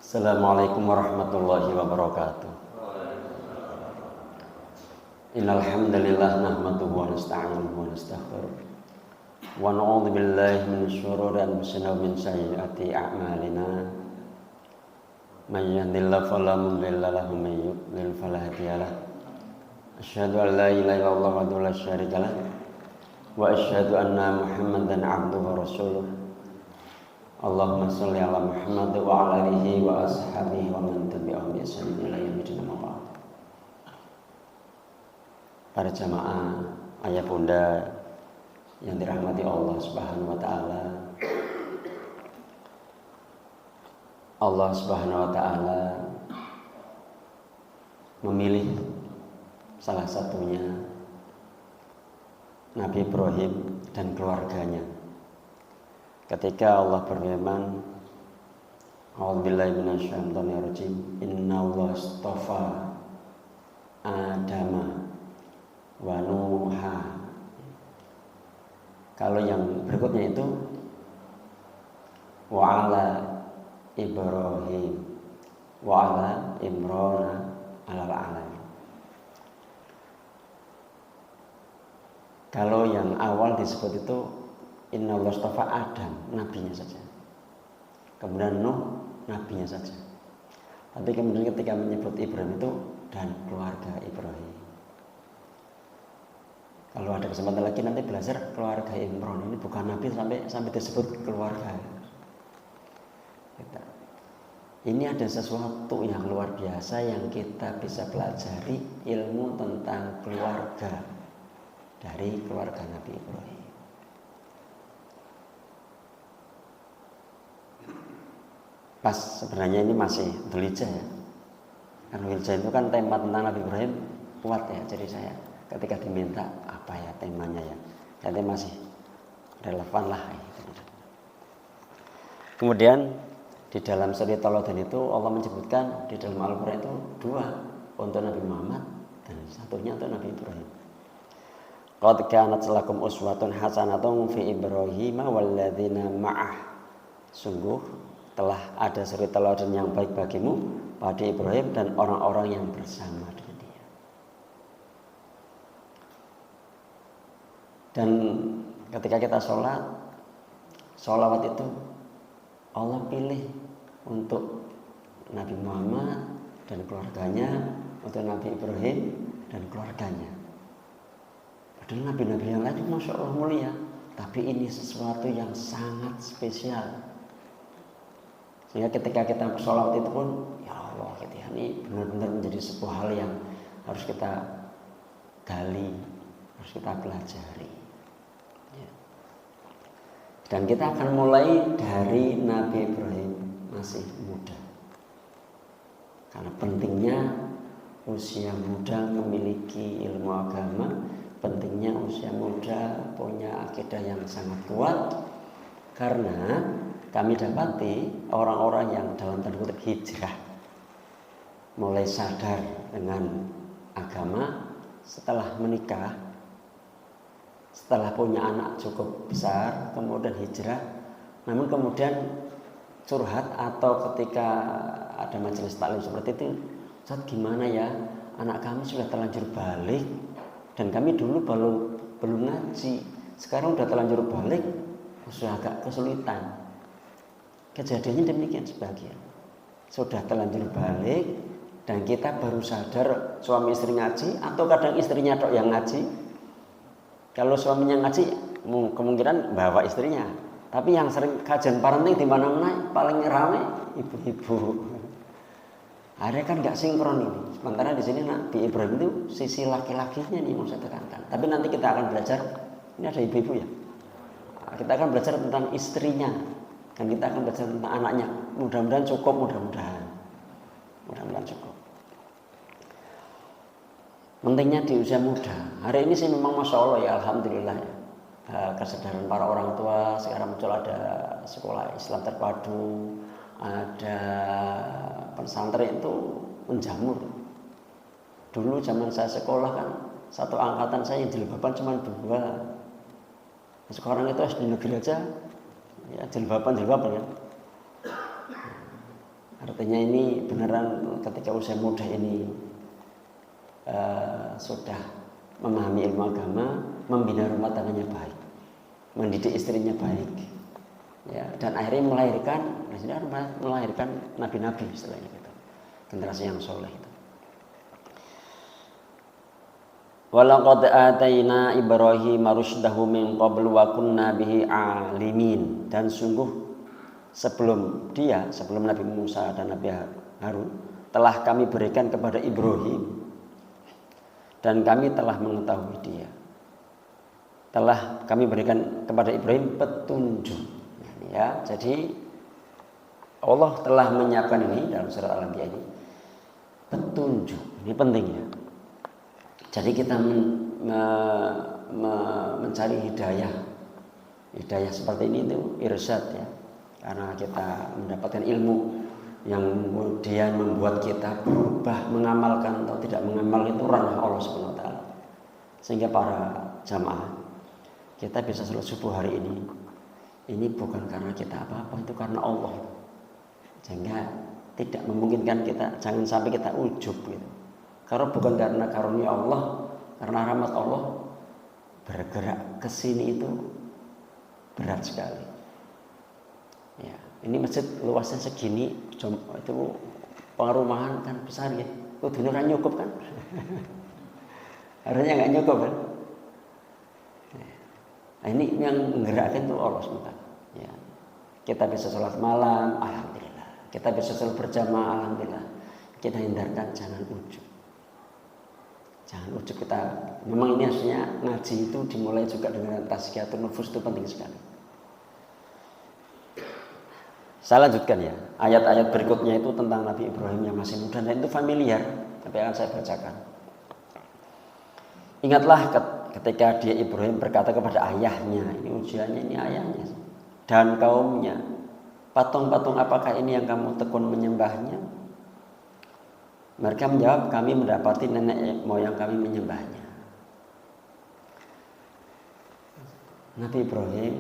Assalamualaikum warahmatullahi wabarakatuh. Innal hamdalillah nahmaduhu wa nasta'inuhu wa nastaghfiruh wa na'udzu billahi min syururi anfusina wa min sayyiati a'malina. May yahdihillahu fala mudilla lahu wa may yudlil fala hadiya lahu. Asyhadu an la ilaha illallah wahdahu la syarika lahu wa asyhadu anna Muhammadan 'abduhu wa rasuluh. Allahumma sholli ala Muhammad wa ala alihi wa ashabihi wa man tabi'ahum bi ihsan ila yaumil din. Para jamaah, ayah bunda yang dirahmati Allah Subhanahu wa taala. Allah Subhanahu wa taala memilih salah satunya Nabi Ibrahim dan keluarganya. Ketika Allah berfirman, A'udzubillahi minasyaitonir rajim, Innallaha astafa Adama wa Nuha. Kalau yang berikutnya itu wa ala Ibrahim wa ala Imran alal alamin. Kalau yang awal disebut itu Innallaha astafa Adam, nabinya saja. Kemudian Nuh, nabinya saja. Tapi kemudian ketika menyebut Ibrahim itu dan keluarga Ibrahim. Kalau ada kesempatan lagi nanti belajar keluarga Imran, ini bukan nabi sampai disebut keluarga. Ini ada sesuatu yang luar biasa yang kita bisa pelajari, ilmu tentang keluarga dari keluarga Nabi Ibrahim. Pas sebenarnya ini masih Dzulhijjah ya. Karena Dzulhijjah itu kan tema tentang Nabi Ibrahim kuat ya. Jadi saya ketika diminta apa ya temanya ya, jadi masih relevan lah. Kemudian di dalam suri Tauladan itu Allah menyebutkan di dalam Al-Quran itu dua, untuk Nabi Muhammad dan satunya untuk Nabi Ibrahim. Qad kanat lakum uswatun hasanatun fi Ibrahim walladzina ma'ah. Sungguh telah ada suri teladan yang baik bagimu pada Ibrahim dan orang-orang yang bersama dengan dia. Dan ketika kita sholawat itu Allah pilih untuk Nabi Muhammad dan keluarganya, untuk Nabi Ibrahim dan keluarganya. Padahal nabi-nabi yang lain Masya Allah mulia, tapi ini sesuatu yang sangat spesial. Sehingga ketika kita sholawat itu pun, ya Allah, gitu ya, ini benar-benar menjadi sebuah hal yang harus kita gali, harus kita pelajari. Ya. Dan kita akan mulai dari Nabi Ibrahim masih muda. Karena pentingnya usia muda memiliki ilmu agama, pentingnya usia muda punya akidah yang sangat kuat, karena kami dapati orang-orang yang dalam tanda kutip hijrah mulai sadar dengan agama setelah menikah, setelah punya anak cukup besar, kemudian hijrah. Namun kemudian curhat atau ketika ada majelis taklim seperti itu, Ustaz gimana ya, anak kami sudah terlanjur balik dan kami dulu belum ngaji, sekarang udah terlanjur balik, sudah agak kesulitan. Kejadiannya demikian sebagian. Sudah terlanjur balik dan kita baru sadar suami istri ngaji, atau kadang istrinya tok yang ngaji. Kalau suaminya ngaji kemungkinan bawa istrinya. Tapi yang sering kajian parenting di mana-mana paling ramai ibu-ibu. Akhirnya kan nggak sinkron ini. Sementara di sini Nabi Ibrahim itu sisi laki-lakinya nih mau saya tekankan. Tapi nanti kita akan belajar, ini ada ibu-ibu ya. Kita akan belajar tentang istrinya. Dan kita akan belajar tentang anaknya. Mudah-mudahan cukup, mudah-mudahan cukup. Pentingnya di usia muda. Hari ini sih memang Masya Allah ya, Alhamdulillah ya. Kesadaran para orang tua, sekarang muncul ada sekolah Islam terpadu, ada pesantren itu menjamur. Dulu zaman saya sekolah kan, satu angkatan saya yang jilbaban cuma 2. Sekarang itu SD negeri aja ya jilbaban kan. Artinya ini beneran ketika usia muda ini sudah memahami ilmu agama, membina rumah tangganya baik, mendidik istrinya baik, ya, dan akhirnya melahirkan nabi-nabi istilahnya gitu, generasi yang soleh itu. Walaqad ataina Ibrahim rusydahu min qablu wa kunna bihi alimin. Dan sungguh sebelum Nabi Musa dan Nabi Harun telah kami berikan kepada Ibrahim, dan kami telah mengetahui dia. Telah kami berikan kepada Ibrahim petunjuk. Ya, jadi Allah telah menyiapkan ini dalam surat Al-Anbiya ini petunjuk. Ini penting ya. Jadi kita mencari hidayah seperti ini itu irsyad ya, karena kita mendapatkan ilmu yang kemudian membuat kita berubah mengamalkan atau tidak mengamal itu ranah Allah Subhanahu wa taala. Sehingga para jamaah kita bisa sholat subuh hari ini bukan karena kita apa-apa, itu karena Allah. Sehingga tidak memungkinkan kita, jangan sampai kita ujub gitu. Kalau bukan karena karunia Allah, karena rahmat Allah, bergerak ke sini itu berat sekali. Ya, ini masjid luasnya segini, itu pengerumahan kan besar ya. Kudu ora nyukup kan? Harusnya nggak nyukup kan? Nah, ini yang menggerakkan itu Allah SWT. Ya. Kita bisa sholat malam, alhamdulillah. Kita bisa sholat berjamaah, alhamdulillah. Kita hindarkan jangan ujub. Jangan ujub kita. Memang ini harusnya ngaji itu dimulai juga dengan tazkiyatun nufus, itu penting sekali. Saya lanjutkan ya. Ayat-ayat berikutnya itu tentang Nabi Ibrahim yang masih muda, dan itu familiar, tapi akan saya bacakan. Ingatlah ketika dia Ibrahim berkata kepada ayahnya, ini ujiannya, ini ayahnya dan kaumnya, patung-patung apakah ini yang kamu tekun menyembahnya? Mereka menjawab, kami mendapati nenek moyang kami menyembahnya. Nabi Ibrahim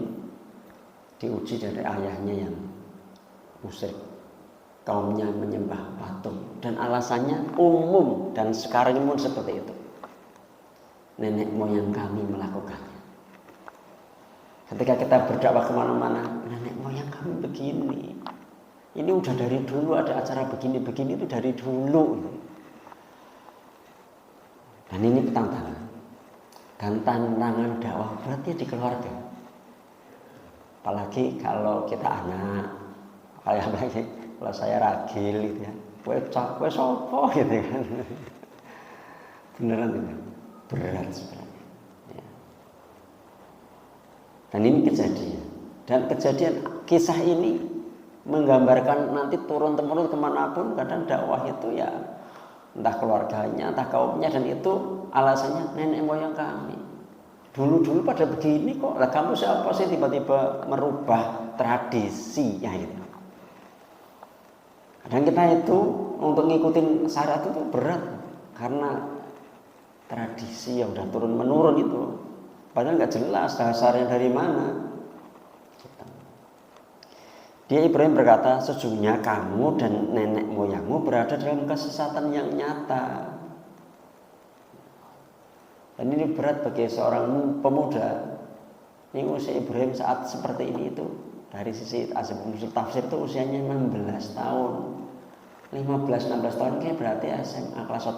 diuji dari ayahnya yang musyrik, kaumnya menyembah patung, dan alasannya umum dan sekarang pun seperti itu. Nenek moyang kami melakukannya. Ketika kita berdakwah kemana-mana, nenek moyang kami begini. Ini udah dari dulu ada acara begini-begini, itu dari dulu. Dan ini tantangan. Dan tantangan dakwah beratnya di keluarga. Apalagi kalau kita anak, apalagi kalau saya ragil gitu ya. Kue sopo gitu kan. Beneran itu. Berat sebenarnya. Ya. Dan ini kejadian. Dan kejadian kisah ini menggambarkan nanti turun-temurun kemanapun, kadang dakwah itu ya entah keluarganya, entah kaumnya, dan itu alasannya nenek moyang kami. Dulu-dulu pada begini kok, lah kamu siapa sih tiba-tiba merubah tradisi ya gitu. Kadang kita itu untuk ngikutin syariat itu berat karena tradisi yang udah turun-menurun itu. Padahal nggak jelas dasarnya dari mana. Dia Ibrahim berkata, sesungguhnya kamu dan nenek moyangmu berada dalam kesesatan yang nyata. Dan ini berat bagi seorang pemuda. Ini usia Ibrahim saat seperti ini itu, dari sisi asal-usul tafsir itu usianya 16 tahun. 15-16 tahun kayak berarti SMA kelas 1.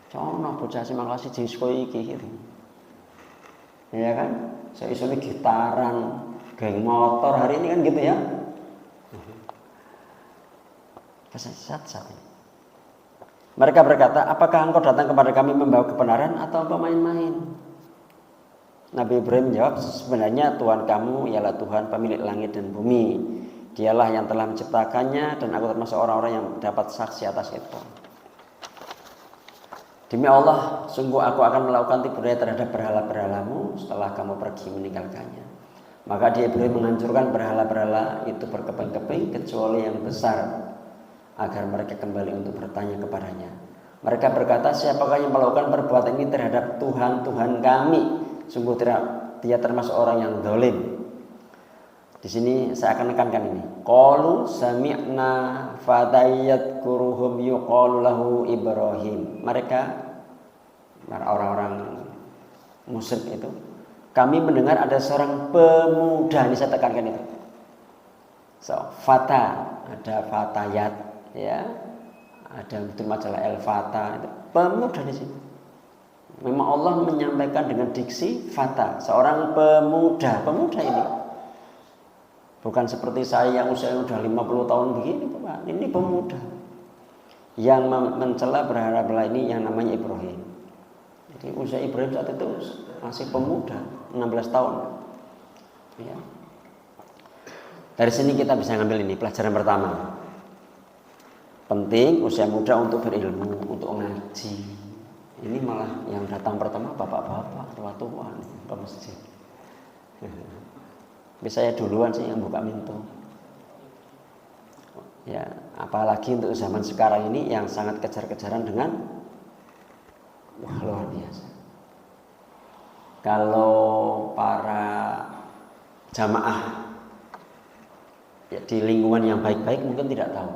Cono bocah SMA kelas 1 iki gitu. Ya kan? Saya isone gitaran, geng motor hari ini kan gitu ya. Kesesat saat ini. Mereka berkata, apakah engkau datang kepada kami membawa kebenaran atau pemain-main? Nabi Ibrahim menjawab, sebenarnya Tuhan kamu ialah Tuhan pemilik langit dan bumi. Dialah yang telah menciptakannya, dan aku termasuk orang-orang yang dapat saksi atas itu. Demi Allah, sungguh aku akan melakukan tipu daya terhadap berhala-berhalamu setelah kamu pergi meninggalkannya. Maka dia Ibrahim menghancurkan berhala-berhala itu berkeping-keping kecuali yang besar, agar mereka kembali untuk bertanya kepadanya. Mereka berkata, siapakah yang melakukan perbuatan ini terhadap Tuhan kami? Sungguh dia termasuk orang yang zalim. Di sini saya akan nekankan ini. Qalu sami'na fatayadkuruhum yuqalu lahu Ibrahim. Mereka orang-orang musyrik itu, kami mendengar ada seorang pemuda, ini saya tekankan itu. So, fata, ada fatayat, ya, ada betul majalah El Fata, itu pemuda di sini. Memang Allah menyampaikan dengan diksi fata, seorang pemuda ini. Bukan seperti saya yang usianya sudah 50 tahun begini, Pak. Ini pemuda. Yang mencela berharaplah ini yang namanya Ibrahim. Jadi usia Ibrahim saat itu masih pemuda, 16 tahun. Ya. Dari sini kita bisa ngambil ini pelajaran pertama. Penting usia muda untuk berilmu, untuk ngaji. Ini malah yang datang pertama bapak-bapak, tua-tua ke masjid. Tapi saya duluan sih yang buka pintu. Ya, apalagi untuk zaman sekarang ini yang sangat kejar-kejaran dengan luar biasa. Kalau para jamaah ya, di lingkungan yang baik-baik mungkin tidak tahu.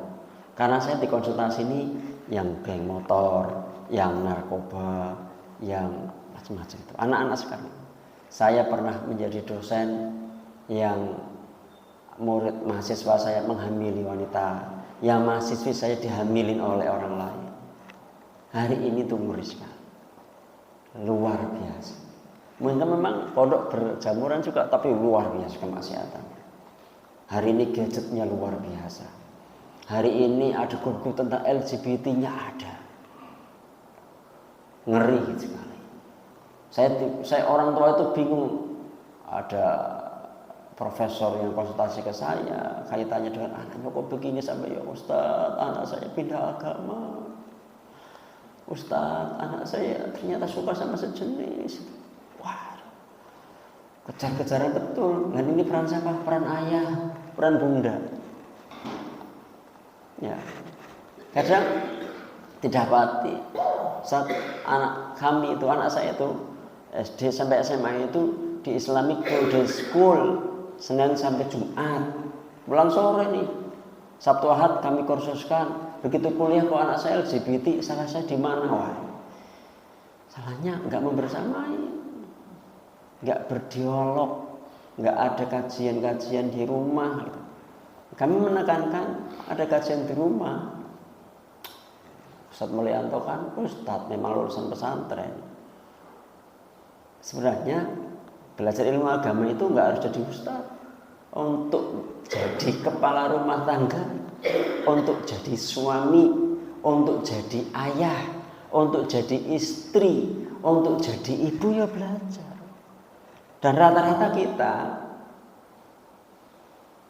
Karena saya di konsultasi ini yang geng motor, yang narkoba, yang macam-macam itu. Anak-anak sekarang. Saya pernah menjadi dosen yang murid mahasiswa saya menghamili wanita, yang mahasiswi saya dihamilin oleh orang lain. Hari ini tuh ngeri sekali, luar biasa. Mungkin memang pondok berjamuran juga, tapi luar biasa kemaksiatannya. Hari ini gadgetnya luar biasa. Hari ini ada grup tentang LGBT-nya ada, ngeri sekali. Saya orang tua itu bingung. Ada profesor yang konsultasi ke saya, kaitannya dengan anaknya kok begini sampai ya Ustadz, anak saya pindah agama. Ustadz, anak saya ternyata suka sama sejenis. Wah, kejar-kejaran betul. Dan ini peran siapa? Peran ayah, peran bunda. Ya, kadang tidak pati. Saat anak kami itu, anak saya itu SD sampai SMA itu di Islamic Golden School. Senin sampai Jumat, pulang sore nih, Sabtu Ahad kami kursuskan. Begitu kuliah kok anak saya LGBT, salah saya di mana? Wah, salahnya nggak membersamai, nggak berdialog, nggak ada kajian-kajian di rumah. Kami menekankan ada kajian di rumah. Ustadz Mulyanto kan Ustadz memang lulusan pesantren. Sebenarnya belajar ilmu agama itu nggak harus jadi ustadz. Untuk jadi kepala rumah tangga, untuk jadi suami, untuk jadi ayah, untuk jadi istri, untuk jadi ibu ya belajar. Dan rata-rata kita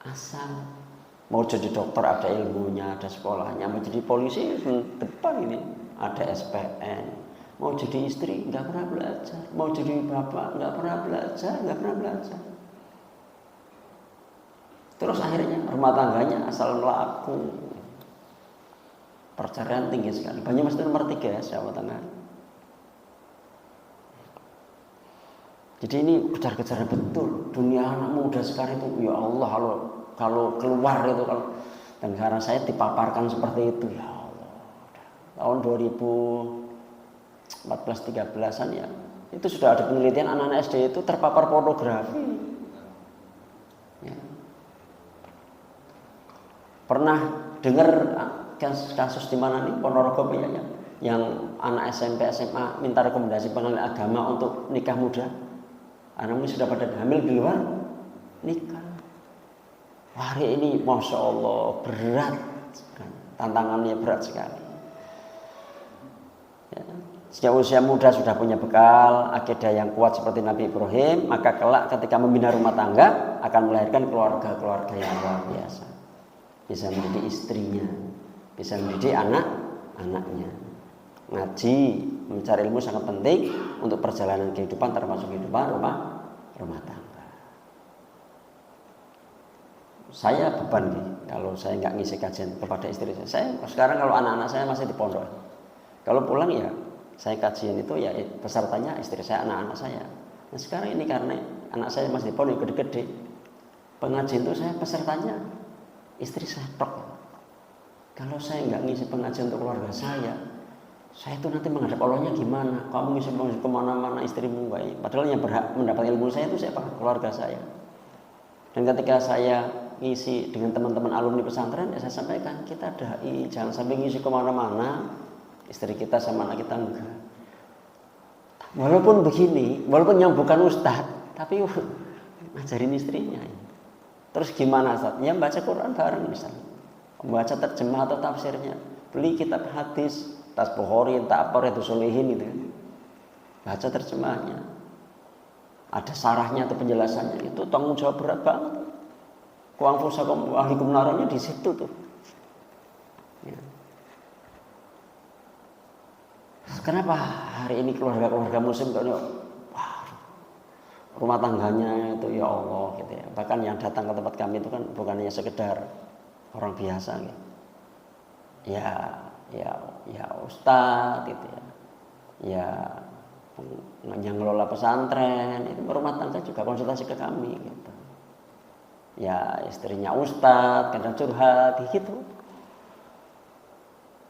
asal mau jadi dokter ada ilmunya, ada sekolahnya, mau jadi polisi depan ini ada SPN. Mau jadi istri nggak pernah belajar, mau jadi bapak nggak pernah belajar. Terus akhirnya rumah tangganya asal melaku, perceraian tinggi sekali. Banyak masih nomor 3 ya rumah tangga. Jadi ini kejar-kejaran betul. Dunia anak muda sekarang itu, ya Allah, kalau keluar itu dan karena saya dipaparkan seperti itu, ya Allah. Tahun 2014-13an ya, itu sudah ada penelitian anak-anak SD itu terpapar pornografi. Ya. Pernah dengar kasus di mana nih Ponorogo ya, yang anak SMP SMA minta rekomendasi pengadilan agama untuk nikah muda. Anaknya sudah pada hamil di luar nikah. Hari ini Masya Allah berat, tantangannya berat sekali. Ya. Sejak usia muda sudah punya bekal akidah yang kuat seperti Nabi Ibrahim, maka kelak ketika membina rumah tangga akan melahirkan keluarga-keluarga yang luar biasa. Bisa mendidik istrinya, bisa mendidik anak-anaknya. Ngaji, mencari ilmu sangat penting untuk perjalanan kehidupan, termasuk kehidupan rumah tangga. Saya beban nih kalau saya nggak ngisi kajian kepada istri saya. Saya sekarang kalau anak-anak saya masih di pondok, kalau pulang ya saya kajian itu ya pesertanya istri saya, anak-anak saya. Nah sekarang ini karena anak saya masih di pondok gede-gede, pengajian itu saya pesertanya istri saya tok. Kalau saya nggak ngisi pengajian untuk keluarga saya itu nanti menghadap Allahnya gimana? Kamu ngisi kemana-mana istrimu nggak? Padahal yang berhak mendapat ilmu saya itu siapa? Keluarga saya. Dan ketika saya ngisi dengan teman-teman alumni pesantren, ya saya sampaikan kita dai, jangan sampai ngisi kemana-mana istri kita sama anak kita enggak. Walaupun begini, walaupun yang bukan ustadz, tapi ngajarin istrinya. Terus gimana Ustaz? Ya baca Quran bareng misalnya, membaca terjemah atau tafsirnya, beli kitab hadis, tas Bukhari, Ta'apor, itu Solihin itu, baca terjemahnya, ada sarahnya atau penjelasannya, itu tanggung jawab berat banget. Kuang fusakum ahlikum naranya di situ tuh. Ya. Kenapa hari ini keluarga-keluarga muslim kok rumah tangganya itu ya Allah gitu ya. Bahkan yang datang ke tempat kami itu kan bukan hanya sekedar orang biasa gitu. Ya ustadz gitu ya. Ya yang ngelola pesantren itu rumah tangga juga konsultasi ke kami gitu. Ya istrinya ustadz kadang curhat gitu.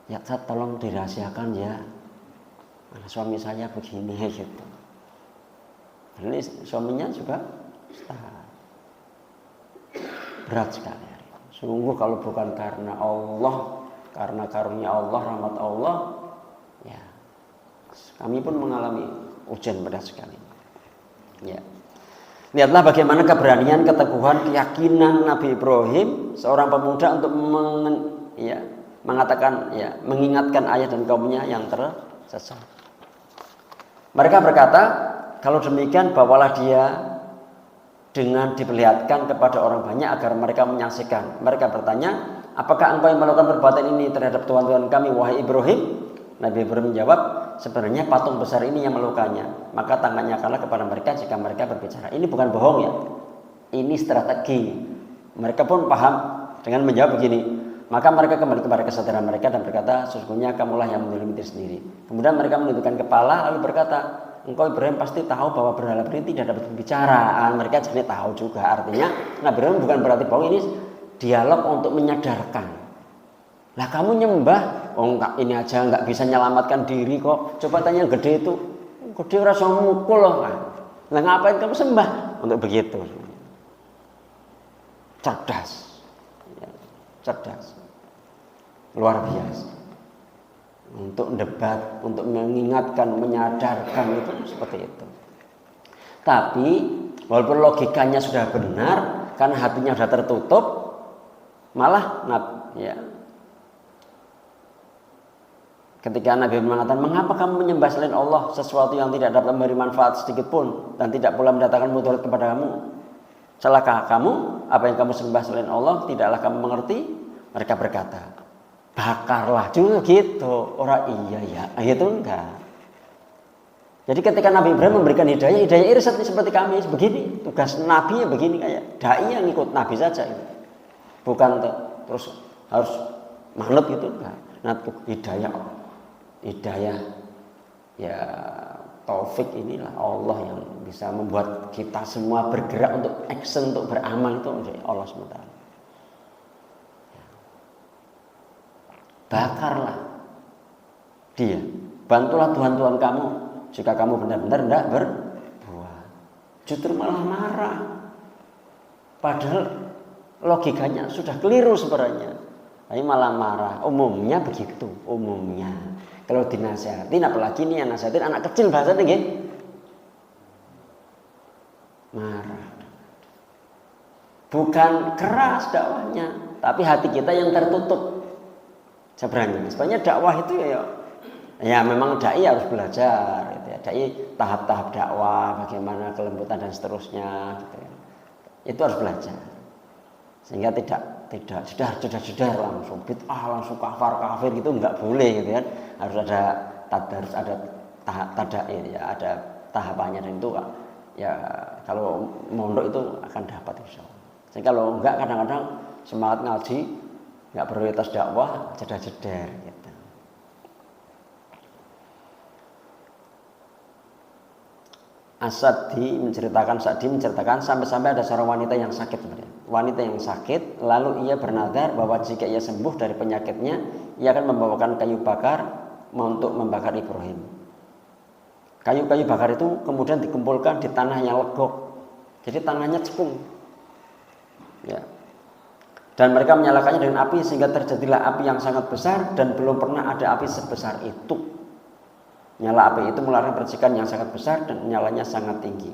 Ya Ustadz tolong dirahasiakan ya. Suami saya begini gitu. Ini suaminya juga berat sekali. Sungguh kalau bukan karena Allah, karena karunia Allah, rahmat Allah, ya kami pun mengalami ujian berat sekali. Ya. Lihatlah bagaimana keberanian, keteguhan, keyakinan Nabi Ibrahim, seorang pemuda untuk mengatakan, mengingatkan ayah dan kaumnya yang tersesat. Mereka berkata, kalau demikian bawalah dia dengan diperlihatkan kepada orang banyak agar mereka menyaksikan. Mereka bertanya, apakah engkau yang melakukan perbuatan ini terhadap Tuhan kami, wahai Ibrahim? Nabi Ibrahim menjawab, sebenarnya patung besar ini yang melakukannya. Maka tangannya kalah kepada mereka jika mereka berbicara. Ini bukan bohong ya, ini strategi. Mereka pun paham dengan menjawab begini. Maka mereka kembali kepada kesadaran mereka dan berkata, sesungguhnya kamulah yang menzalimi diri sendiri. Kemudian mereka menundukkan kepala lalu berkata, engkau Ibrahim pasti tahu bahwa berhala ini tidak dapat berbicara. Mereka jadi tahu juga. Artinya Nabi Ibrahim bukan berarti bohong, ini dialog untuk menyadarkan. Lah kamu nyembah, enggak, ini aja enggak bisa menyelamatkan diri kok. Coba tanya yang gede itu, gede rasa mukul loh kan. Lah ngapain kamu sembah? Untuk begitu. Cerdas. Cerdas. Luar biasa. Untuk debat, untuk mengingatkan, menyadarkan itu seperti itu. Tapi walaupun logikanya sudah benar, karena hatinya sudah tertutup, malah ketika Nabi mengatakan, mengapa kamu menyembah selain Allah sesuatu yang tidak dapat memberi manfaat sedikit pun dan tidak pula mendatangkan mudarat kepada kamu? Celaka kamu, apa yang kamu sembah selain Allah tidaklah kamu mengerti? Mereka berkata, bakarlah juga gitu. Orang iya ya, gitu enggak. Jadi ketika Nabi Ibrahim memberikan hidayah irsyad seperti kami begini, tugas Nabi ya begini, kayak dai yang ikut Nabi saja, bukan terus harus manut gitu enggak. Nah, hidayah ya taufik inilah Allah yang bisa membuat kita semua bergerak untuk action, untuk beramal itu dari Allah SWT. Bakarlah dia, bantulah Tuhan kamu jika kamu benar-benar tidak berbuat. Justru malah marah, padahal logikanya sudah keliru sebenarnya, tapi malah marah. Umumnya begitu, umumnya kalau dinasihatin, apalagi nih yang nasihatin anak kecil bahasanya gitu, marah. Bukan keras dakwahnya, tapi hati kita yang tertutup. Sebenarnya dakwah itu ya memang dai harus belajar gitu ya. Dai tahap-tahap dakwah, bagaimana kelembutan dan seterusnya gitu ya. Itu harus belajar. Sehingga tidak sudah langsung bid'ah, langsung kafir gitu enggak boleh gitu kan. Harus ada ada tahapannya, dan itu ya kalau mondok itu akan dapat insyaallah. Jadi kalau enggak kadang-kadang semangat ngaji, enggak prioritas dakwah, jeda-jeder gitu. Sa'di menceritakan sampai-sampai ada seorang wanita yang sakit sebenarnya. Wanita yang sakit, lalu ia bernadar bahwa jika ia sembuh dari penyakitnya, ia akan membawakan kayu bakar untuk membakar Ibrahim. Kayu-kayu bakar itu kemudian dikumpulkan di tanah yang legok. Jadi tanahnya cekung. Ya. Dan mereka menyalakannya dengan api sehingga terjadilah api yang sangat besar dan belum pernah ada api sebesar itu. Nyala api itu mengeluarkan percikan yang sangat besar dan nyalanya sangat tinggi.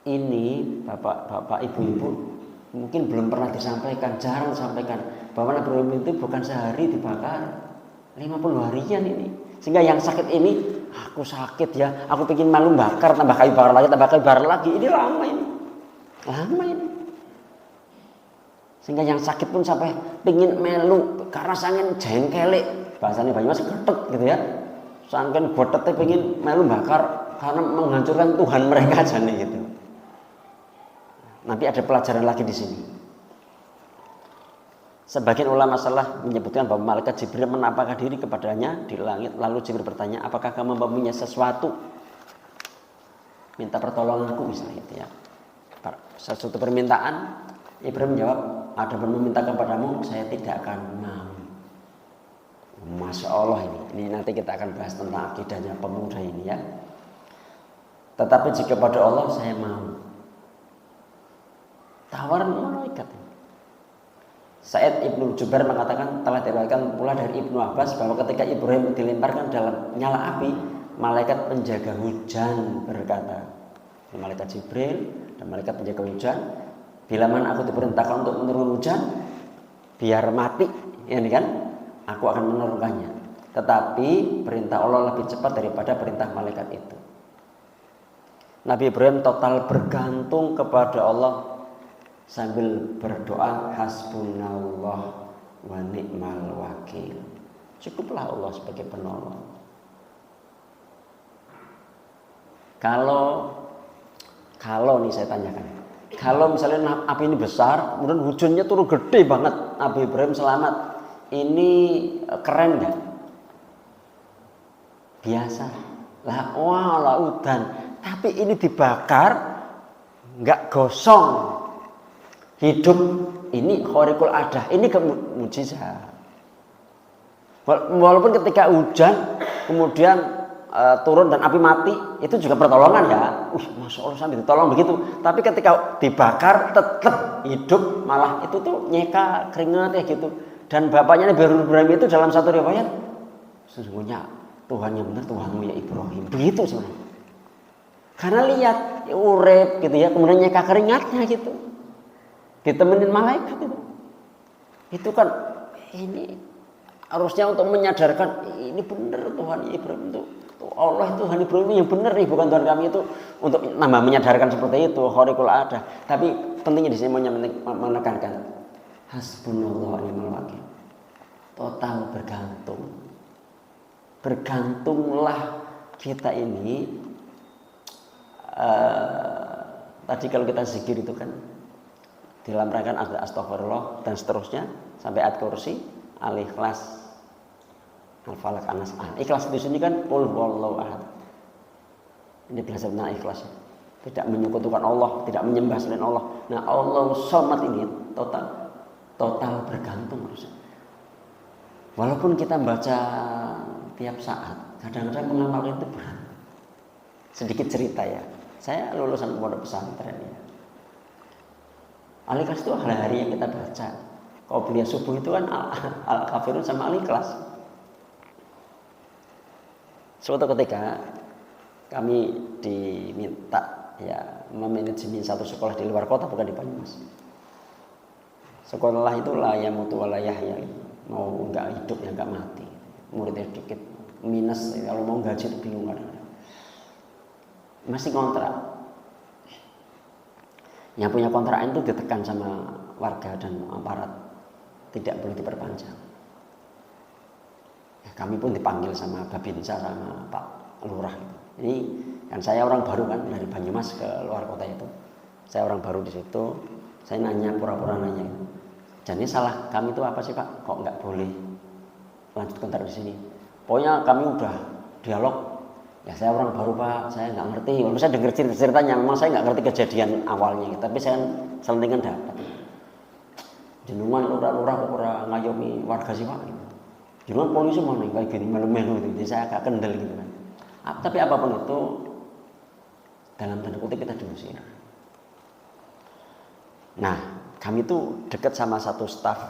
Ini bapak-bapak, ibu-ibu mungkin belum pernah disampaikan, jarang disampaikan bahwa Nabi Ibrahim itu bukan sehari dibakar, 50 harian ini. Sehingga yang sakit ini, aku sakit ya, aku pengen malu bakar, tambah kayu bakar lagi, ini lama ini. Sehingga yang sakit pun sampai pengen melu karena sangen jengkelek, bahasanya Banyumas getek gitu ya. Sangken botetnya pengen melu bakar karena menghancurkan Tuhan mereka aja nih gitu. Nanti ada pelajaran lagi di sini. Sebagian ulama salah menyebutkan bahwa malaikat Jibril menampakkan diri kepadanya di langit, lalu Jibril bertanya, apakah kamu mempunyai sesuatu? Minta pertolonganku misalnya gitu ya. Sesuatu permintaan, Ibrahim menjawab, ada yang meminta kepadamu, saya tidak akan mau. Masya Allah ini nanti kita akan bahas tentang akidahnya pemuda ini ya. Tetapi jika pada Allah saya mau. Tawaran malaikat. Sa'id Ibnu Jubair mengatakan telah diriwayatkan pula dari Ibnu Abbas bahwa ketika Ibrahim dilemparkan dalam nyala api, malaikat penjaga hujan berkata, malaikat Jibril dan malaikat penjaga hujan, bila mana aku diperintahkan untuk menurunkan hujan biar mati, ini kan, aku akan menurunkannya. Tetapi perintah Allah lebih cepat daripada perintah malaikat itu. Nabi Ibrahim total bergantung kepada Allah sambil berdoa hasbunallah wa ni'mal wakil. Cukuplah Allah sebagai penolong. Kalau nih saya tanyakan, kalau misalnya api ini besar, kemudian hujannya turun gede banget, Nabi Ibrahim selamat, ini keren nggak? Biasa lah, wah lautan, tapi ini dibakar nggak gosong, hidup. Ini khariqul adah, ini mukjizat. Walaupun ketika hujan kemudian turun dan api mati, itu juga pertolongan ya. Masya Allah sampai ditolong begitu. Tapi ketika dibakar tetap hidup, malah itu tuh nyeka keringat ya gitu. Dan bapaknya Nabi Ibrahim itu dalam satu riwayat, sesungguhnya Tuhan yang benar Tuhanmu ya Ibrahim. Begitu sebenarnya. Karena lihat urep gitu ya, kemudian nyeka keringatnya gitu. Ditemenin malaikat itu. Itu kan ini harusnya untuk menyadarkan ini benar Tuhan Ibrahim itu. Allah Tuhan Ibrahim yang benar nih, bukan Tuhan kami itu, untuk nambah menyadarkan seperti itu khariqul adah. Tapi pentingnya di sini menekankan hasbunallah wa ni'mal wakil. Total bergantung. Bergantunglah kita ini. Tadi kalau kita zikir itu kan di dalam rangkaian ada astagfirullah dan seterusnya sampai ayat kursi, al-ikhlas, al-falaq, an-nas. Ikhlas di sini kan qul huwallahu ahad. Ini belajar tentang ikhlas. Tidak menyekutukan Allah, tidak menyembah selain Allah. Nah, Allah somad ini total bergantung harusnya. Walaupun kita baca tiap saat, kadang-kadang mengamalkan itu berat. Sedikit cerita ya. Saya lulusan pondok pesantren ya. Al-Ikhlas itu hari-hari yang kita baca. Qobliyah subuh itu kan al-kafirun sama al-Ikhlas. Suatu ketika kami diminta ya memanajemen satu sekolah di luar kota, bukan di Banyumas. Sekolah itu la yamutu wa la yahya. Mau enggak hidup ya enggak mati. Muridnya sedikit minus, kalau mau gaji itu bingung kadang-kadang. Masih kontrak. Yang punya kontrakan itu ditekan sama warga dan aparat, tidak boleh diperpanjang. Ya, kami pun dipanggil sama Babinsa sama Pak Lurah. Ini kan saya orang baru kan dari Banyumas ke luar kota itu. Saya orang baru di situ. Saya nanya, pura-pura nanya. Jadi salah kami itu apa sih Pak? Kok nggak boleh lanjut kontrak di sini? Pokoknya kami udah dialog Ya saya orang baru Pak, saya nggak ngerti. Walaupun saya dengar ceritanya, memang saya nggak ngerti kejadian awalnya, tapi saya selentingan dapat. Jenengan lurah-lurah kok ora ngayomi warga sih Pak. Jenengan polisi mana kayak gini melu-melu gitu. Jadi saya agak kendel gitu kan. Tapi apapun itu dalam tanda kutip kita diusir. Nah, kami itu dekat sama satu staf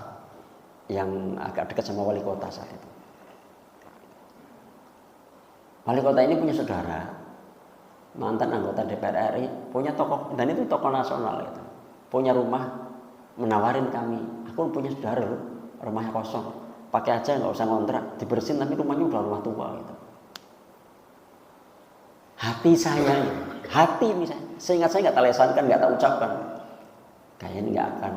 yang agak dekat sama wali kota saat itu. Wali kota ini punya saudara, mantan anggota DPR RI, punya tokoh, dan itu tokoh nasional itu. Punya rumah, menawarin kami, aku punya saudara loh, rumahnya kosong, pakai aja nggak usah ngontrak, dibersihin tapi rumahnya udah rumah tua gitu. Hati saya, hati ini saya, seingat saya nggak tak lesankan, nggak tak ucapkan, kayaknya nggak akan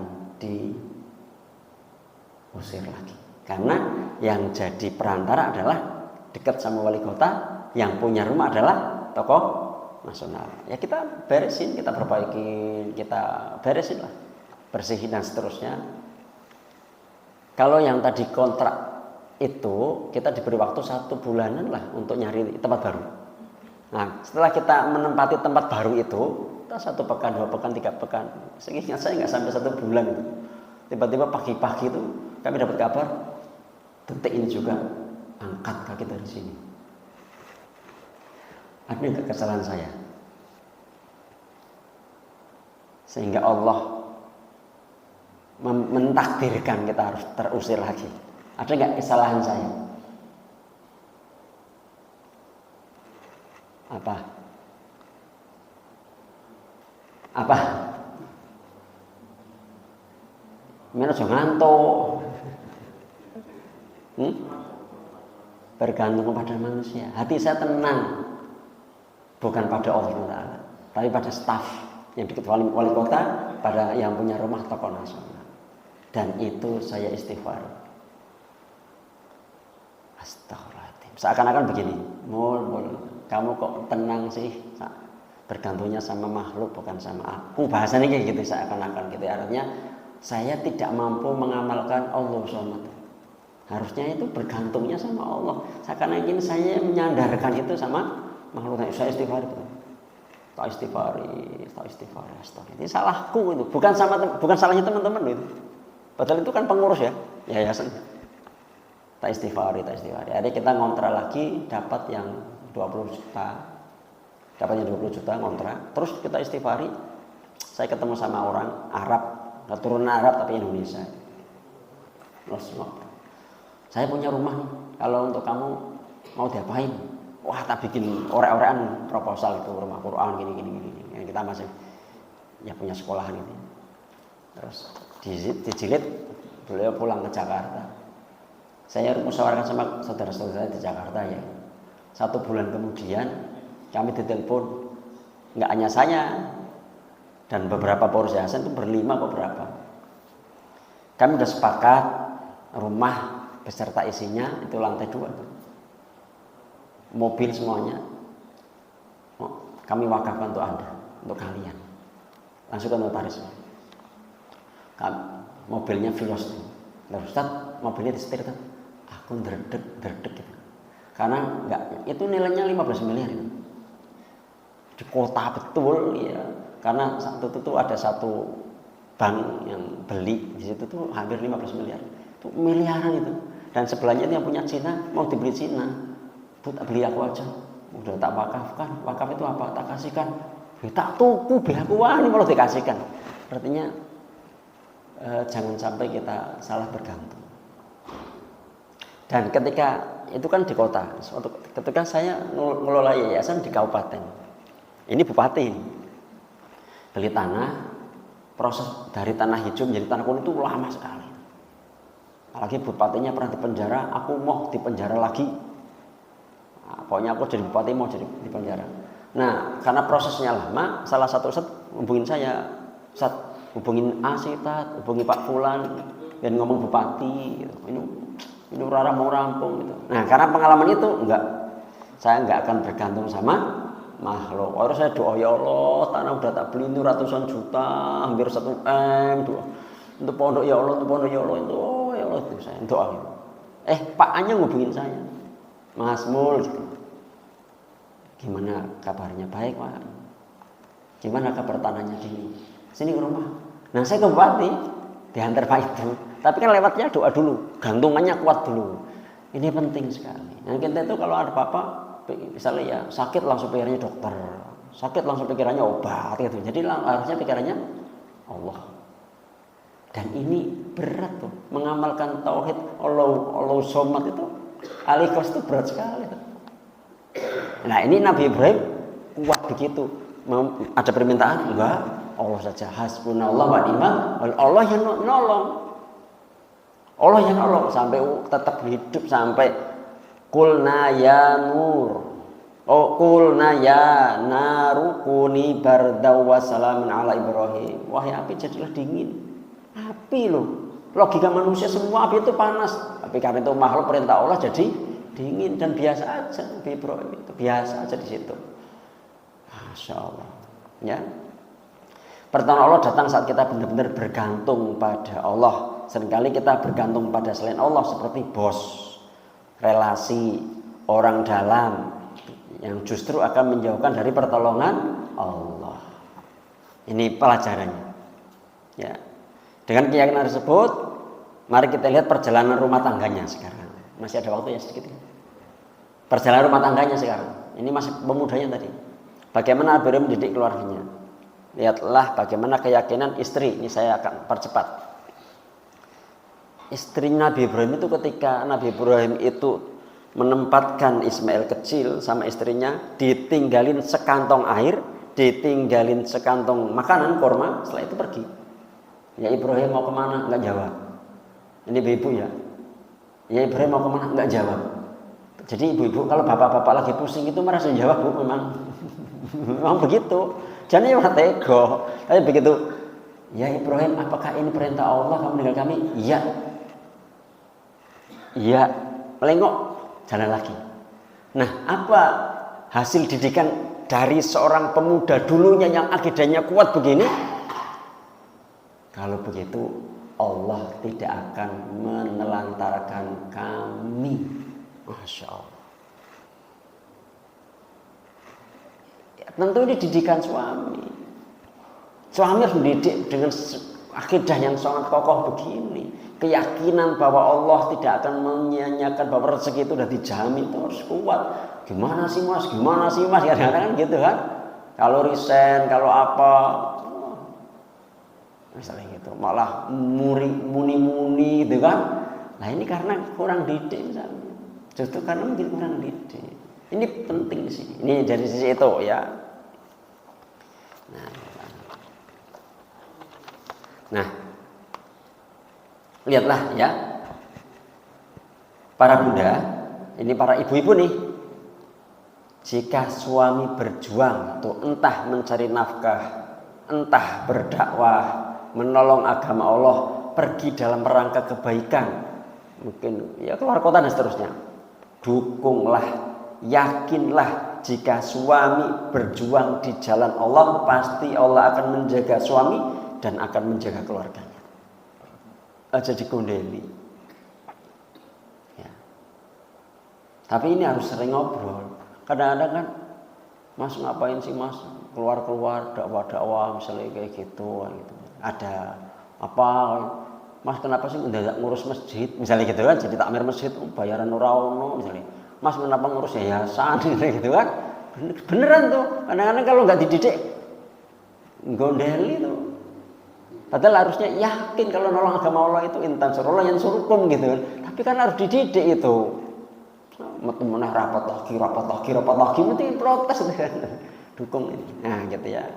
diusir lagi, karena yang jadi perantara adalah dekat sama wali kota. Yang punya rumah adalah tokoh nasional. Ya kita beresin, kita perbaiki, kita beresin lah, bersihin dan seterusnya. Kalau yang tadi kontrak itu kita diberi waktu 1 bulanan lah untuk nyari tempat baru. Nah setelah kita menempati tempat baru itu, kita 1 pekan, 2 pekan, 3 pekan. Seingat saya nggak sampai 1 bulan itu. Tiba-tiba pagi-pagi itu kami dapat kabar, detik ini juga angkat kaki dari sini. Ada nggak kesalahan saya? Sehingga Allah mentakdirkan kita harus terusir lagi. Ada nggak kesalahan saya? Apa? Mana jangan ngantuk. Bergantung kepada manusia. Hati saya tenang. Bukan pada Allah Ta'ala, tapi pada staf yang dekat wali kota, pada yang punya rumah tokoh nasional. Dan itu saya istighfar. Astagfirullahaladzim. Seakan-akan begini, mul, kamu kok tenang sih? Bergantungnya sama makhluk bukan sama aku. Bahasanya kayak gitu, seakan-akan gitu. Artinya saya tidak mampu mengamalkan Allah SWT. Harusnya itu bergantungnya sama Allah. Seakan-akan saya menyandarkan itu sama makhluk. Saya istighfar itu. Tak istighfari. Ini salahku itu. Bukan salahnya teman-teman itu. Padahal itu kan pengurus ya, yayasan. Tak istighfari. Jadi kita ngontrak lagi, dapat yang 20 juta. Dapatnya 20 juta ngontrak. Terus kita istighfari. Saya ketemu sama orang Arab, keturunan Arab tapi Indonesia. Terus saya punya rumah nih. Kalau untuk kamu mau diapain? Wah, tak bikin orek-orekan proposal itu rumah Quran gini. Yang kita masih ya punya sekolahan ini. Terus dijilid, beliau pulang ke Jakarta. Saya musyawarahkan sama saudara-saudara saya di Jakarta ya. 1 bulan kemudian kami ditelepon, nggak hanya saya dan beberapa pengurus yayasan itu berlima beberapa. Kami sudah sepakat rumah beserta isinya itu lantai 2. Mobil semuanya kami wakafkan untuk Anda, untuk kalian. Langsung ke notaris. Mobilnya Vios. Nah, Ustaz, mobilnya disetir kan? Aku derdek gitu. Karena itu nilainya 15 miliar itu. Di kota betul ya. Karena saat itu ada satu bank yang beli di situ tuh hampir 15 miliar. Itu miliaran itu. Dan sebelahnya yang punya Cina mau dibeli Cina. Bu, tak beli aku aja, udah tak wakafkan. Wakaf itu apa? Tak kasihkan. Tak tuku, beli aku ini malah dikasihkan. Artinya jangan sampai kita salah bergantung. Dan ketika itu kan di kota, ketika saya ngelola yayasan di kabupaten, ini bupati beli tanah, proses dari tanah hijau menjadi tanah kuning itu lama sekali. Apalagi bupatinya pernah dipenjara, aku mau dipenjara lagi. Nah, pokoknya aku jadi bupati mau jadi di penjara. Nah, karena prosesnya lama, salah satu ustaz hubungin saya, Ustaz, hubungin Asitat, hubungi Pak Fulan, dan ngomong bupati, gitu. Ini Rara mau rampung, gitu. Nah, karena pengalaman itu saya enggak akan bergantung sama makhluk. Harus saya doa, ya Allah, tanah udah tak beli ini ratusan juta, hampir 1 M, doa. Untuk pondok ya Allah, untuk pondok ya Allah, itu ya Allah, itu saya doa. Pak Anya ngubungin saya. Mas Mul gitu. Gimana kabarnya? Baik Pak. Gimana kabar tanahnya gini? Sini ke rumah. Nah saya ke bupati diantar Pak itu. Tapi kan lewatnya doa dulu, gantungannya kuat dulu. Ini penting sekali. Nah kita itu kalau ada apa-apa, misalnya ya sakit langsung pikirannya dokter, sakit langsung pikirannya obat gitu. Jadi harusnya pikirannya Allah. Dan ini berat tuh, mengamalkan tauhid Allah Somad itu Al-Ikhlas itu berat sekali tuh. Nah ini Nabi Ibrahim kuat begitu. Ada permintaan? Enggak, Allah saja. Hasbunallah wa ni'mal wakil. Allah yang nolong. Allah yang nolong sampai tetap hidup sampai kulna ya nur. Oh kulna ya naru kuni bardaw wa salamun ala Ibrahim. Wahai api jadilah dingin. Api loh. Logika manusia semua api itu panas. Tapi karena itu makhluk perintah Allah jadi dingin dan biasa aja. Nabi Ibrahim itu biasa aja di situ. Masya Allah. Ya. Pertolongan Allah datang saat kita benar-benar bergantung pada Allah. Seringkali kita bergantung pada selain Allah seperti bos, relasi, orang dalam yang justru akan menjauhkan dari pertolongan Allah. Ini pelajarannya. Ya. Dengan keyakinan tersebut, mari kita lihat perjalanan rumah tangganya sekarang. Masih ada waktu ya sedikit. Perjalanan rumah tangganya sekarang. Ini masih pemudanya tadi. Bagaimana Ibrahim mendidik keluarganya. Lihatlah bagaimana keyakinan istri. Ini saya akan percepat. Istri Nabi Ibrahim itu ketika Nabi Ibrahim itu menempatkan Ismail kecil sama istrinya, ditinggalin sekantong air, ditinggalin sekantong makanan kurma, setelah itu pergi. Ya Ibrahim mau kemana? Enggak jawab. Ini ibu-ibu ya. Ya Ibrahim mau kemana? Enggak jawab. Jadi ibu-ibu kalau bapak-bapak lagi pusing itu merasa jawab bu memang. Memang begitu. Jangan ya tego. Tapi begitu. Ya Ibrahim, apakah ini perintah Allah kamu meninggal kami? Iya. Iya. Melengok, jalan lagi. Nah, apa hasil didikan dari seorang pemuda dulunya yang akidahnya kuat begini? Kalau begitu Allah tidak akan menelantarkan kami. Masya Allah. Tentu ini didikan suami. Suami harus mendidik dengan akidah yang sangat kokoh begini. Keyakinan bahwa Allah tidak akan menyia-nyiakan, bahwa rezeki itu sudah dijamin, itu harus kuat. Gimana sih mas? Gimana sih mas? Kadang-kadang kan gitu kan. Kalau resign, kalau apa, misalnya gitu, malah muni-muni gitu kan. Nah ini karena kurang didik misalnya. Justru karena mungkin kurang didik. Ini penting sih. Ini dari sisi itu ya. Nah, lihatlah ya, para bunda, ini para ibu-ibu nih. Jika suami berjuang tuh entah mencari nafkah, entah berdakwah, menolong agama Allah, pergi dalam rangka kebaikan, mungkin ya keluar kota dan seterusnya. Dukunglah, yakinlah jika suami berjuang di jalan Allah, pasti Allah akan menjaga suami dan akan menjaga keluarganya. Aja dikondeli. Ya. Tapi ini harus sering ngobrol. Kadang-kadang kan, mas ngapain sih mas keluar-keluar dakwah-dakwah misalnya kayak gitu. Ada apa? Mas kenapa sih mendadak ngurus masjid? Misalnya gitu kan, jadi takmir masjid, bayaran ora-ono misalnya. Mas kenapa ngurus yayasan gitu kan? Beneran tuh. Kadang-kadang kalau nggak dididik, gondeli tuh. Padahal harusnya yakin kalau nolong agama Allah itu intan surullah yang surukum gitu kan. Tapi kan harus dididik itu. Temennya rapat lagi, mesti protes kan. Dukung ini. Nah gitu ya.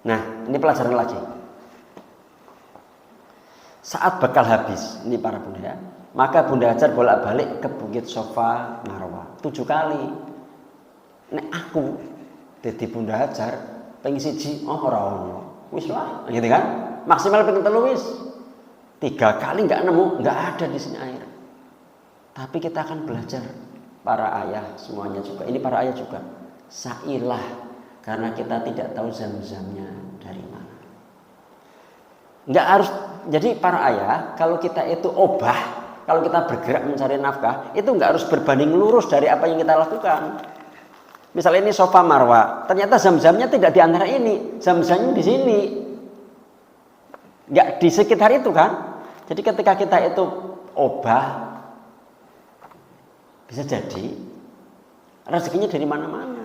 Nah ini pelajaran lagi. Saat bekal habis, ini para bunda ya, maka Bunda Hajar bolak-balik ke Bukit Sofa Marwah 7 kali. Nek aku dadi Bunda Hajar pengen siji ora ono. Wis lah, gitu kan? Maksimal pengen 3 wis. 3 kali nggak nemu, nggak ada di sini air. Tapi kita akan belajar para ayah semuanya juga. Ini para ayah juga. Sailah karena kita tidak tahu zam-zamnya dari mana. Nggak harus. Jadi para ayah, kalau kita itu obah, Kalau kita bergerak mencari nafkah, itu nggak harus berbanding lurus dari apa yang kita lakukan. Misalnya ini Safa Marwa, ternyata zam-zamnya tidak di antara ini, zam-zamnya di sini, nggak di sekitar itu kan. Jadi ketika kita itu obah, bisa jadi rezekinya dari mana-mana.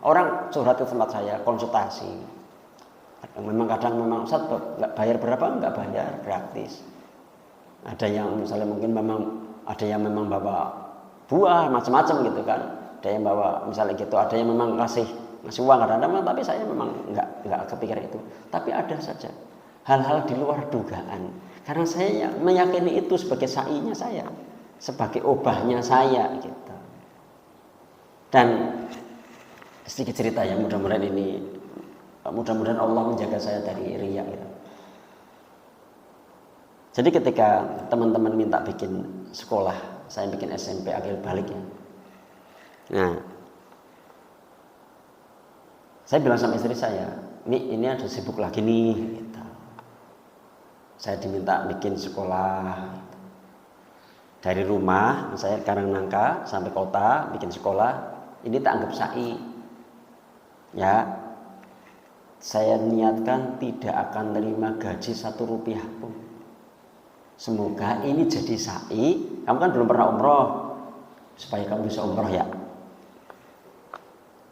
Orang curhat ke tempat saya, konsultasi. Memang kadang memang Ustaz nggak bayar berapa, nggak bayar, gratis. Ada yang misalnya mungkin memang ada yang memang bawa buah macam-macam gitu kan. Ada yang bawa misalnya gitu, ada yang memang ngasih uang kadang-kadang, tapi saya memang nggak kepikiran itu. Tapi ada saja hal-hal di luar dugaan. Karena saya meyakini itu sebagai sa'inya saya, sebagai obahnya saya gitu. Dan sedikit cerita ya, mudah-mudahan Allah menjaga saya dari riya gitu. Jadi ketika teman-teman minta bikin sekolah, saya bikin SMP akhir balik ya. Nah, saya bilang sama istri saya, ini ada sibuk lagi nih. Gitu. Saya diminta bikin sekolah gitu. Dari rumah, saya Karangnangka sampai kota bikin sekolah. Ini tak anggap sa'i. Ya, saya niatkan tidak akan terima gaji 1 rupiah pun. Semoga ini jadi sa'i. Kamu kan belum pernah umroh, supaya kamu bisa umroh ya.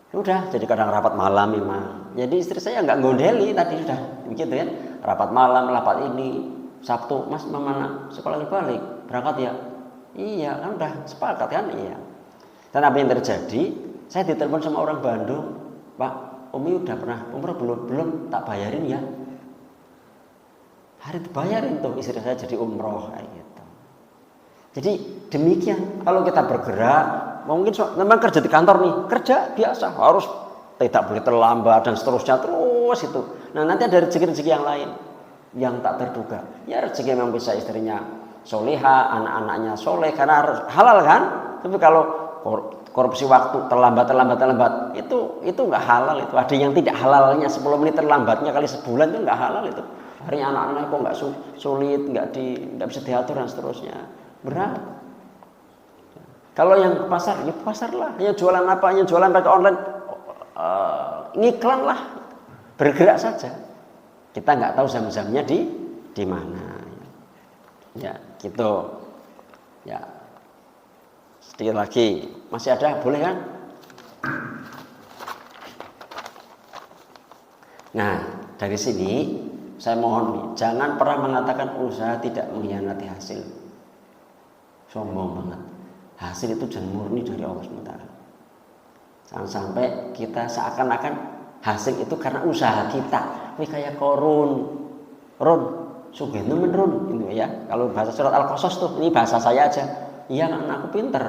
Udah, jadi kadang rapat malam memang. Jadi istri saya nggak gondeli tadi sudah begitu ya. Rapat malam, rapat ini Sabtu, Mas mana sekolah balik berangkat ya? Iya kan udah sepakat kan iya. Dan apa yang terjadi? Saya ditelepon sama orang Bandung, Pak, Umi udah pernah umroh belum tak bayarin ya. Hari dibayarin tuh istri saya jadi umroh kayak gitu. Jadi demikian kalau kita bergerak, mungkin memang kerja di kantor nih, kerja biasa harus tidak boleh terlambat dan seterusnya terus itu. Nah nanti ada rezeki-rezeki yang lain yang tak terduga. Ya rezeki memang bisa istrinya soleha, anak-anaknya soleh karena halal kan. Tapi kalau korupsi waktu terlambat itu nggak halal itu. Ada yang tidak halalnya 10 menit terlambatnya kali sebulan itu nggak halal itu. Hari anak-anak kok nggak sulit, nggak bisa diatur dan seterusnya. Berat. Kalau yang ke pasar, ya pasar lah. Yang jualan apa? Yang jualan pakai online, ngiklan lah. Bergerak saja. Kita nggak tahu jam-jamnya di mana. Ya, gitu. Ya. Sedikit lagi, masih ada, boleh kan? Nah, dari sini saya mohon nih, jangan pernah mengatakan usaha tidak mengkhianati hasil. Sombong banget. Hasil itu jangan murni dari Allah SWT. Jangan sampai kita seakan-akan hasil itu karena usaha kita. Ini kayak korun, sugih nemen Run, gitu ya. Kalau bahasa surat Al-Qasas tuh, ini bahasa saya aja. Iya kan aku pinter.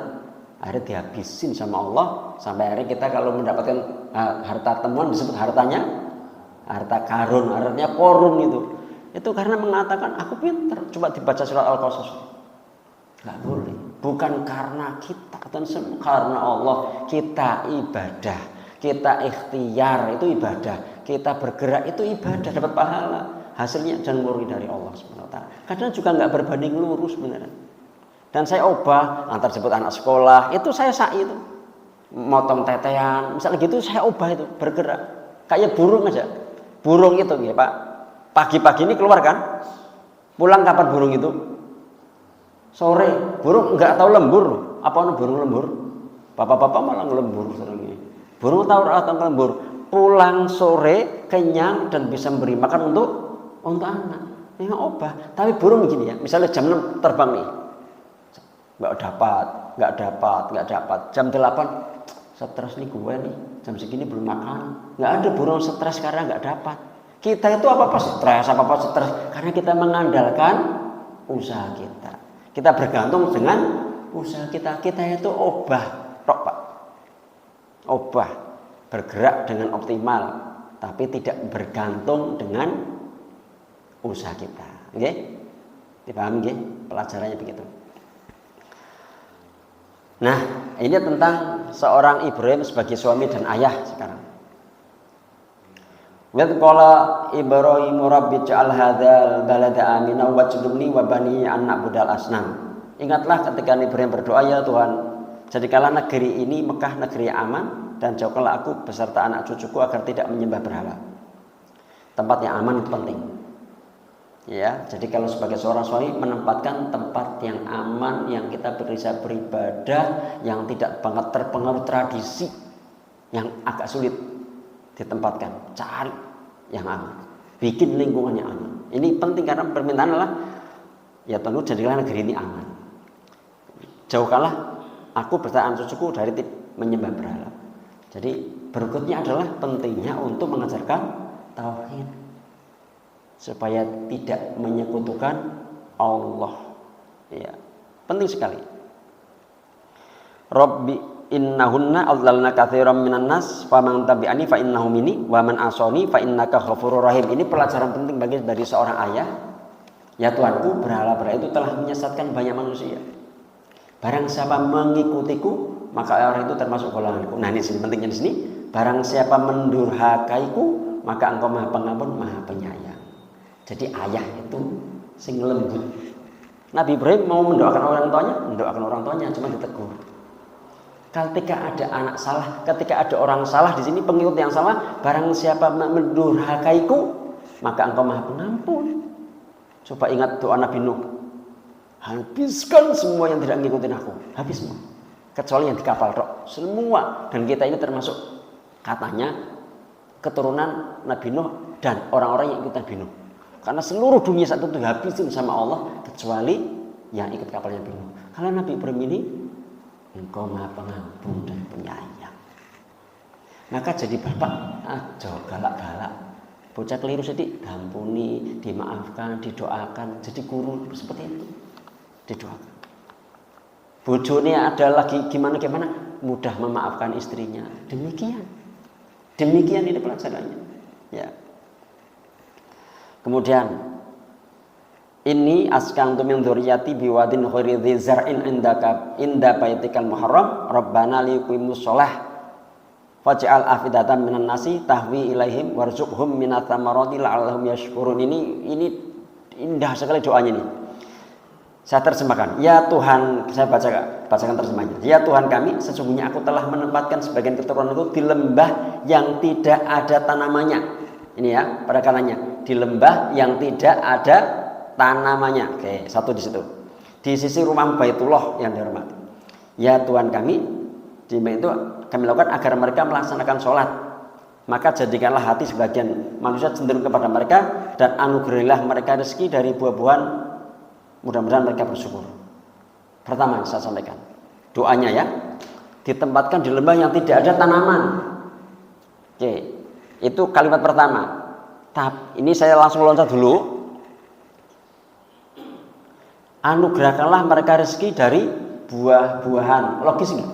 Akhirnya dihabisin sama Allah sampai akhirnya kita kalau mendapatkan harta temuan disebut hartanya harta karun, artinya korun itu. Itu karena mengatakan aku pinter. Coba dibaca surat Al-Qasas. Enggak boleh. Bukan karena kita, karena Allah. Kita ibadah, kita ikhtiar itu ibadah, kita bergerak itu ibadah, dapat pahala. Hasilnya jangan murni dari Allah SWT. Kadang juga nggak berbanding lurus beneran. Dan saya obah antar jemput anak sekolah, itu saya sa'i itu. Motong tetean, misalnya gitu saya obah itu, bergerak. Kayak burung aja. Burung itu ya Pak. Pagi-pagi ini keluar kan? Pulang kapan burung itu? Sore. Burung nggak tahu lembur. Apa burung lembur? Bapak-bapak malah lembur seringnya. Burung tahu atau lembur. Pulang sore kenyang dan bisa memberi makan untuk anak. Ini obah. Tapi burung begini ya. Misalnya jam 6 terbang nih. Nggak dapat. Jam 8 stres nih gue nih. Jam segini belum makan. Nggak ada burung stres karena nggak dapat. Kita itu apa-apa stres. Karena kita mengandalkan usaha kita. Kita bergantung dengan usaha kita. Kita itu obah. Pak. Obah. Bergerak dengan optimal. Tapi tidak bergantung dengan usaha kita. Oke? Dipahami nggih? Pelajarannya begitu. Nah, ini tentang seorang Ibrahim sebagai suami dan ayah sekarang. Wa qala Ibrahim rabbi ja'al hadzal balada amina waj'alni wa bani an na'budal asnam. Ingatlah ketika Ibrahim berdoa, ya Tuhan, jadikanlah negeri ini Mekah negeri aman dan jauhkanlah aku beserta anak cucuku agar tidak menyembah berhala. Tempat yang aman itu penting. Ya, jadi kalau sebagai seorang suami menempatkan tempat yang aman, yang kita bisa beribadah, yang tidak banget terpengaruh tradisi yang agak sulit ditempatkan, cari yang aman, bikin lingkungan yang aman. Ini penting karena permintaan adalah ya tentu jadilah negeri ini aman. Jauhkanlah aku beserta anak cucuku dari menyembah berhala. Jadi berikutnya adalah pentingnya untuk mengajarkan tauhid supaya tidak menyekutukan Allah. Ya, penting sekali. Rabbi innahunna adlalna katsiran minan nas faman tabi'ani fa innahu minni wa man asani fa innaka ghafurur rahim. Ini pelajaran penting dari seorang ayah. Ya Tuhanku, berhala-berhala itu telah menyesatkan banyak manusia. Barang siapa mengikutiku, maka orang itu termasuk golonganku. Nah, ini pentingnya di sini. Barang siapa mendurhakaiku, maka engkau Maha Pengampun, Maha Penyayang. Jadi ayah itu sing lembut. Nabi Ibrahim mau mendoakan orang tuanya, cuma ditegur. Ketika ada anak salah, ketika ada orang salah di sini, pengikut yang salah, barang siapa mendurhakaiku, maka engkau Maha Pengampun. Coba ingat doa Nabi Nuh. Habiskan semua yang tidak ngikutin aku, habis semua. Kecuali yang di kapal tok, semua. Dan kita ini termasuk katanya keturunan Nabi Nuh dan orang-orang yang ikut Nabi Nuh. Karena seluruh dunia saat itu dihabisin sama Allah kecuali yang ikut kapalnya Nabi Nuh. Kalau Nabi Ibrahim ini, engkau Maha Pengampun dan Penyayang. Maka jadi bapak aja galak-galak. Bocah keliru sedikit, diampuni, dimaafkan, didoakan. Jadi guru seperti itu, didoakan. Bojone ada lagi gimana, mudah memaafkan istrinya. Demikian ini pelajarannya. Ya. Kemudian ini askantu min dzurriyyati biwadin ghairi dzi zar'in inda baitikal muharram rabbana liqimus shalah faj'al afidatan minan nasi tahwi ilaihim warzuqhum minats tsamarati la'allahum yashkurun. Ini indah sekali doanya ini. Saya terjemahkan. Ya Tuhan, saya bacakan terjemahnya. Ya Tuhan kami, sesungguhnya aku telah menempatkan sebagian keturunanku di lembah yang tidak ada tanamannya. Ini ya, pada kanannya. Di lembah yang tidak ada tanamannya. Oke, satu di situ. Di sisi rumah Baitullah yang dihormati. Ya Tuhan kami, di itu kami lakukan agar mereka melaksanakan sholat. Maka jadikanlah hati sebagian manusia cenderung kepada mereka dan anugerahilah mereka rezeki dari buah-buahan. Mudah-mudahan mereka bersyukur. Pertama saya sampaikan doanya ya, ditempatkan di lembah yang tidak ada tanaman. Oke, itu kalimat pertama. Ini saya langsung loncat dulu. Anugerahkanlah mereka rezeki dari buah-buahan. Logis nggak?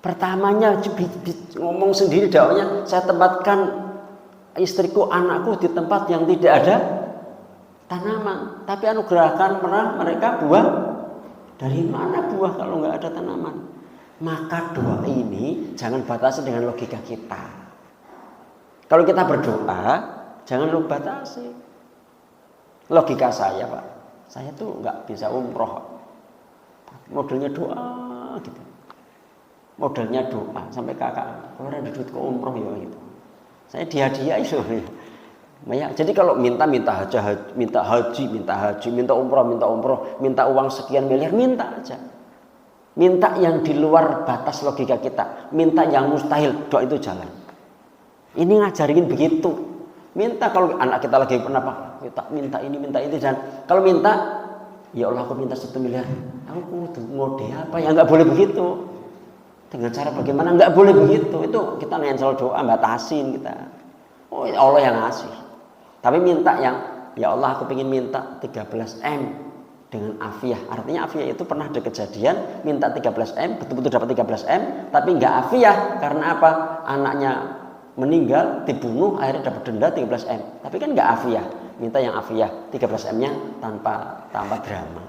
Pertamanya ngomong sendiri dakwahnya, saya tempatkan istriku, anakku di tempat yang tidak ada tanaman, tapi anugerahkan mereka buah. Dari mana buah kalau nggak ada tanaman? Maka doa ini jangan batasi dengan logika kita. Kalau kita berdoa, jangan lu batasi. Logika saya Pak, saya tuh nggak bisa umroh. Modelnya doa gitu. Modelnya doa sampai kakak, kalau ada duit ke umroh ya gitu. Saya dihadiah itu. Ya, jadi kalau minta haji, minta umroh, minta uang sekian miliar, minta aja. Minta yang di luar batas logika kita, minta yang mustahil, doa itu jalan. Ini ngajarin begitu. Minta kalau anak kita lagi kenapa? Kita minta ini, dan kalau minta, ya Allah aku minta 1 miliar, aku kudu ngode apa ya? Nggak boleh begitu. Dengan cara bagaimana? Nggak boleh begitu. Itu kita nensel doa, batasin kita. Oh Allah yang ngasih. Tapi minta yang, ya Allah aku pengen minta 13M dengan afiah. Artinya afiah itu pernah ada kejadian minta 13M, betul-betul dapat 13M, tapi nggak afiah. Karena apa? Anaknya meninggal, dibunuh, akhirnya dapat denda 13M. Tapi kan nggak afiah. Minta yang afiah, 13M-nya tanpa drama.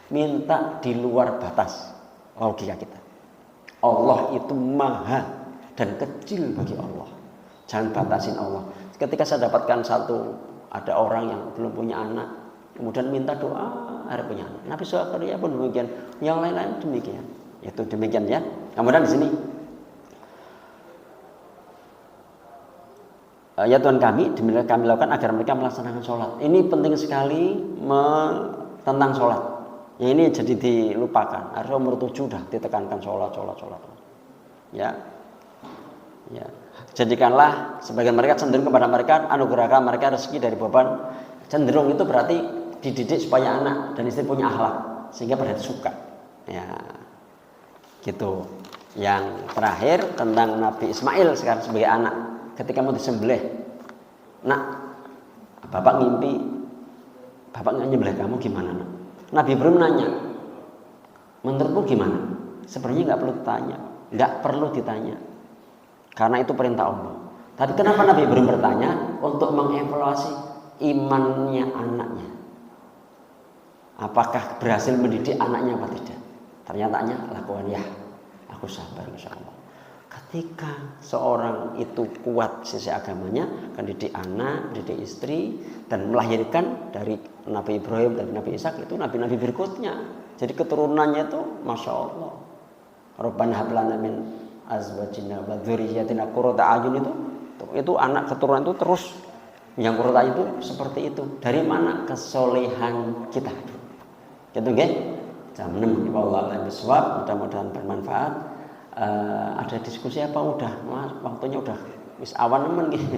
Minta di luar batas logika kita. Allah itu maha dan kecil bagi Allah. Jangan batasin Allah. Ketika saya dapatkan ada orang yang belum punya anak, kemudian minta doa harap punya anak. Nabi Zakaria pun demikian, yang lain-lain demikian. Itu demikian ya. Kemudian di sini, ya Tuhan kami, demikian kami lakukan agar mereka melaksanakan sholat. Ini penting sekali tentang sholat. Ya, ini jadi dilupakan. Harus umur 7 dah ditekankan sholat. Ya, ya. Jadikanlah sebagian mereka cenderung kepada mereka anugerahkan mereka rezeki dari beban. Cenderung itu berarti dididik supaya anak dan istri punya akhlak sehingga pada suka. Ya, gitu. Yang terakhir tentang Nabi Ismail sekarang sebagai anak. Ketika mau disembelih, nak, bapak ngimpi, bapak nyembelih kamu gimana, nak? Nabi Ibrahim nanya, menurutmu gimana? Sebenarnya nggak perlu ditanya, karena itu perintah Allah. Tapi kenapa Nabi Ibrahim bertanya? Untuk mengevaluasi imannya anaknya, apakah berhasil mendidik anaknya apa tidak? Ternyata lakukan ya, aku sabar insya Allah. Ketika seorang itu kuat sisi agamanya, akan didik anak, didik istri, dan melahirkan dari Nabi Ibrahim dan Nabi Ishak itu nabi-nabi berikutnya. Jadi keturunannya itu masya Allah. Rabbana hab lana min azwajina wa dzurriyyatina qurrata a'yun itu anak keturunan itu terus yang qurrata itu seperti itu. Dari mana kesolehan kita? Gitu nggih? Jam 6 wallahu a'lam bishawab, mudah-mudahan bermanfaat. Ada diskusi apa udah waktunya udah wis awan nemen gitu.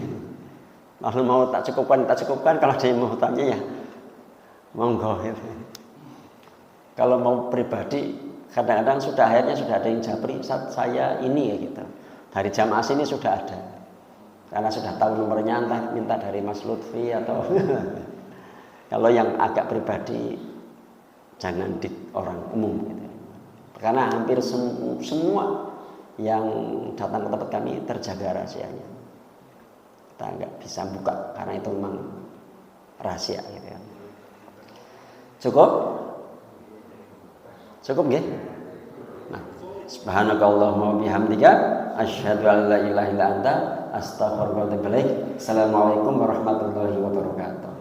Kalau mau tak cukupkan kalau ada yang mau tanya ya monggo gitu. Kalau mau pribadi kadang-kadang akhirnya sudah ada yang japri saya ini ya gitu. Dari jamaah sini sudah ada. Karena sudah tahu nomornya entah minta dari Mas Lutfi atau kalau yang agak pribadi jangan di orang umum gitu. Karena hampir semua yang datang ke tempat kami terjaga rahasianya. Kita nggak bisa buka karena itu memang rahasia gitu kan. Cukup nggih? Nah, subhanakallahumma bihamdika asyhadu an la ilaha illa anta astaghfiruka wa atubu ilaik. Assalamualaikum warahmatullahi wabarakatuh.